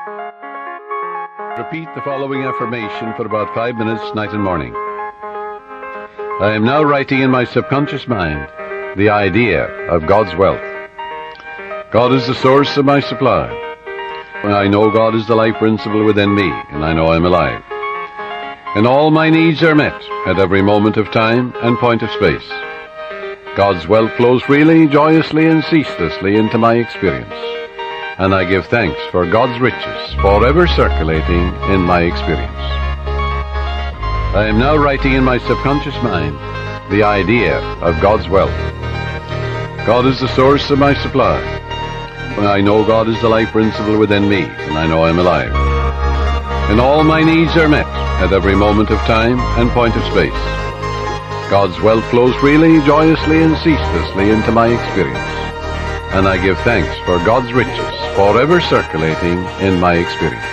Repeat the following affirmation for about 5 minutes, night and morning. I am now writing in my subconscious mind the idea of God's wealth. God is the source of my supply. I know God is the life principle within me, and I know I'm alive. And all my needs are met at every moment of time and point of space. God's wealth flows freely, joyously, and ceaselessly into my experience. And I give thanks for God's riches forever circulating in my experience. I am now writing in my subconscious mind the idea of God's wealth. God is the source of my supply. I know God is the life principle within me, and I know I'm alive. And all my needs are met at every moment of time and point of space. God's wealth flows freely, joyously, and ceaselessly into my experience. And I give thanks for God's riches forever circulating in my experience.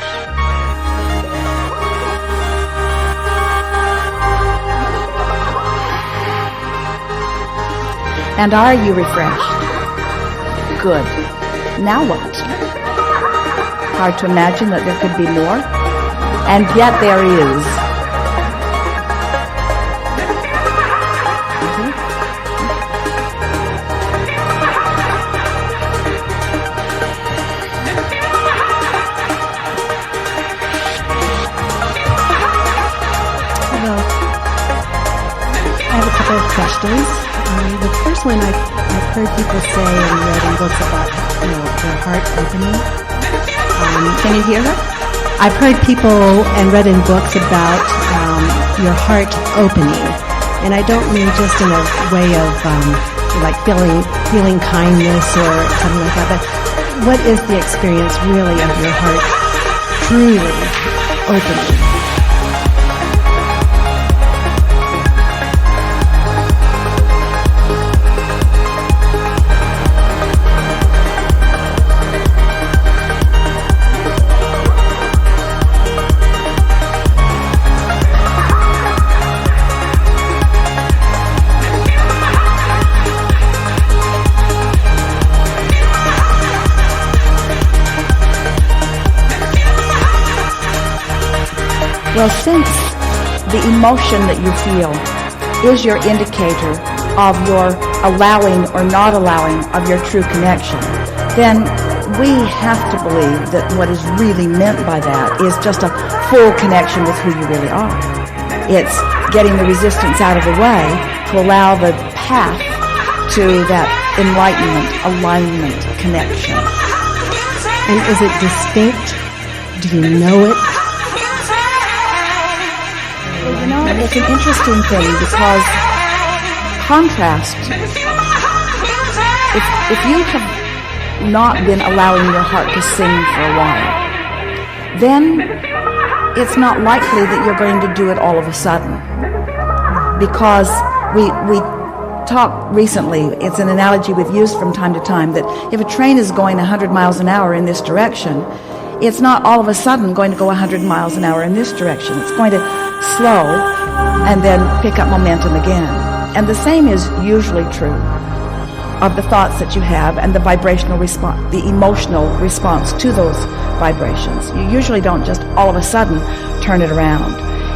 And are you refreshed? Good. Now what? Hard to imagine that there could be more, and yet there is. Questions. The first one I've heard people say and read in books about, their heart opening. Can you hear her? I've heard people and read in books about your heart opening, and I don't mean just in a way of like feeling kindness or something like that. But what is the experience really of your heart truly opening? Well, since the emotion that you feel is your indicator of your allowing or not allowing of your true connection, then we have to believe that what is really meant by that is just a full connection with who you really are. It's getting the resistance out of the way to allow the path to that enlightenment, alignment, connection. And is it distinct? Do you know it? It's an interesting thing because contrast, if you have not been allowing your heart to sing for a while, then it's not likely that you're going to do it all of a sudden. Because we talked recently, it's an analogy we've used from time to time, that if a train is going 100 miles an hour in this direction, it's not all of a sudden going to go 100 miles an hour in this direction. It's going to slow and then pick up momentum again. And the same is usually true of the thoughts that you have and the vibrational response, the emotional response to those vibrations. You usually don't just all of a sudden turn it around.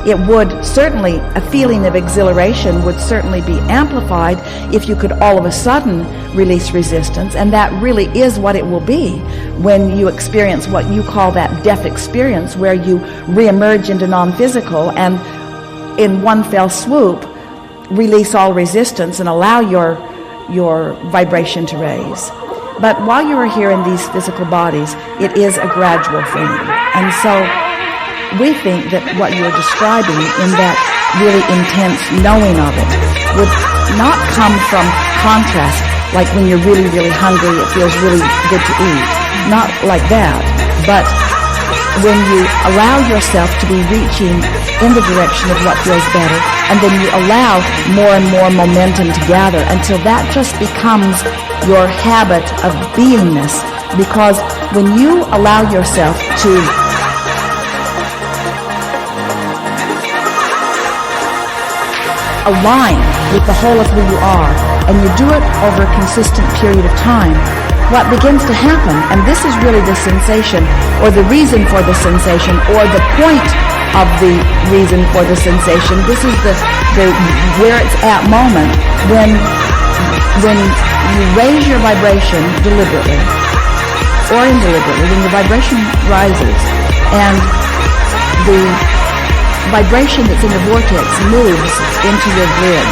It would certainly, a feeling of exhilaration would certainly be amplified if you could all of a sudden release resistance, and that really is what it will be when you experience what you call that death experience, where you reemerge into non-physical and in one fell swoop release all resistance and allow your vibration to raise. But while you are here in these physical bodies, it is a gradual thing. And so we think that what you're describing in that really intense knowing of it would not come from contrast, like when you're really, really hungry, it feels really good to eat. Not like that, but when you allow yourself to be reaching in the direction of what feels better, and then you allow more and more momentum to gather until that just becomes your habit of beingness. Because when you allow yourself to align with the whole of who you are, and you do it over a consistent period of time, what begins to happen, and this is really the sensation, or the reason for the sensation, or the point of the reason for the sensation. This is the where it's at moment when you raise your vibration deliberately or indeliberately, when your vibration rises and the vibration that's in the vortex moves into your grid.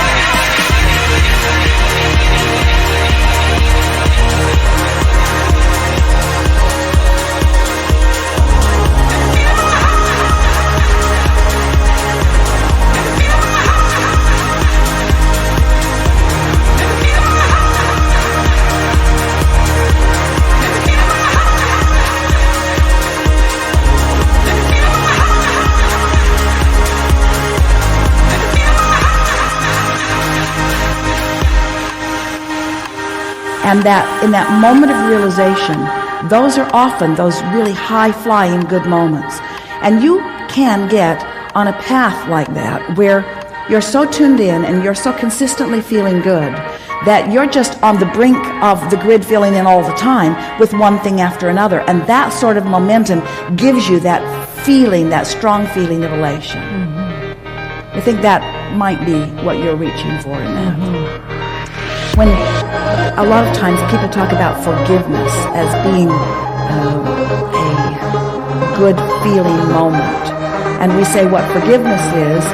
And that in that moment of realization, those are often those really high-flying good moments. And you can get on a path like that where you're so tuned in and you're so consistently feeling good that you're just on the brink of the grid filling in all the time with one thing after another. And that sort of momentum gives you that feeling, that strong feeling of elation. I think that might be what you're reaching for in that. When a lot of times people talk about forgiveness as being a good feeling moment, and we say what forgiveness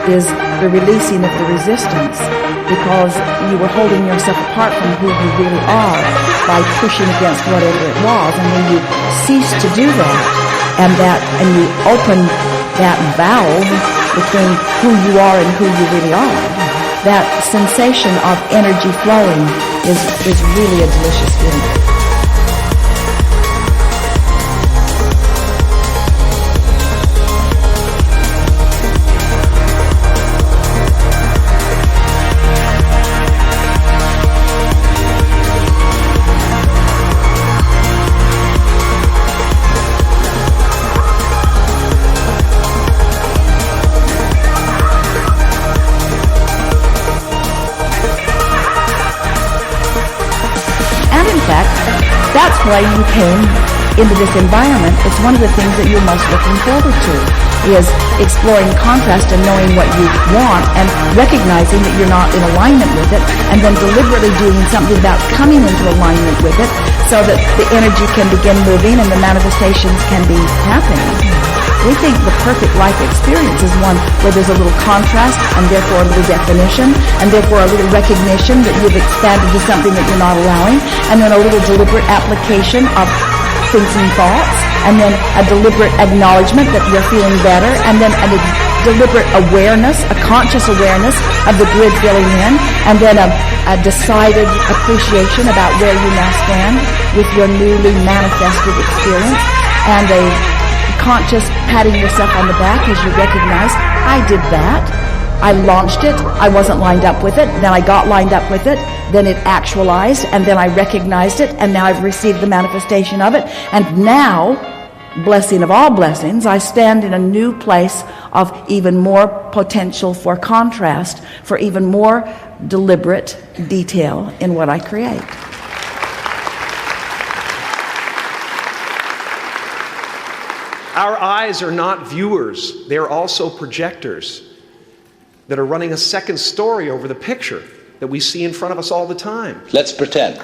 is the releasing of the resistance, because you were holding yourself apart from who you really are by pushing against whatever it was. And when you cease to do that, and you open that valve between who you are and who you really are, that sensation of energy flowing is really a delicious feeling. That's why you came into this environment. It's one of the things that you're most looking forward to, is exploring contrast and knowing what you want and recognizing that you're not in alignment with it, and then deliberately doing something about coming into alignment with it so that the energy can begin moving and the manifestations can be happening. We think the perfect life experience is one where there's a little contrast and therefore a little definition and therefore a little recognition that you've expanded to something that you're not allowing, and then a little deliberate application of thinking thoughts, and then a deliberate acknowledgement that you're feeling better, and then a deliberate awareness, a conscious awareness of the grid filling in, and then a decided appreciation about where you now stand with your newly manifested experience, and a conscious patting yourself on the back as you recognize, I did that, I launched it, I wasn't lined up with it, then I got lined up with it, then it actualized, and then I recognized it, and now I've received the manifestation of it, and now, blessing of all blessings, I stand in a new place of even more potential for contrast, for even more deliberate detail in what I create. Our eyes are not viewers, they are also projectors that are running a second story over the picture that we see in front of us all the time. Let's pretend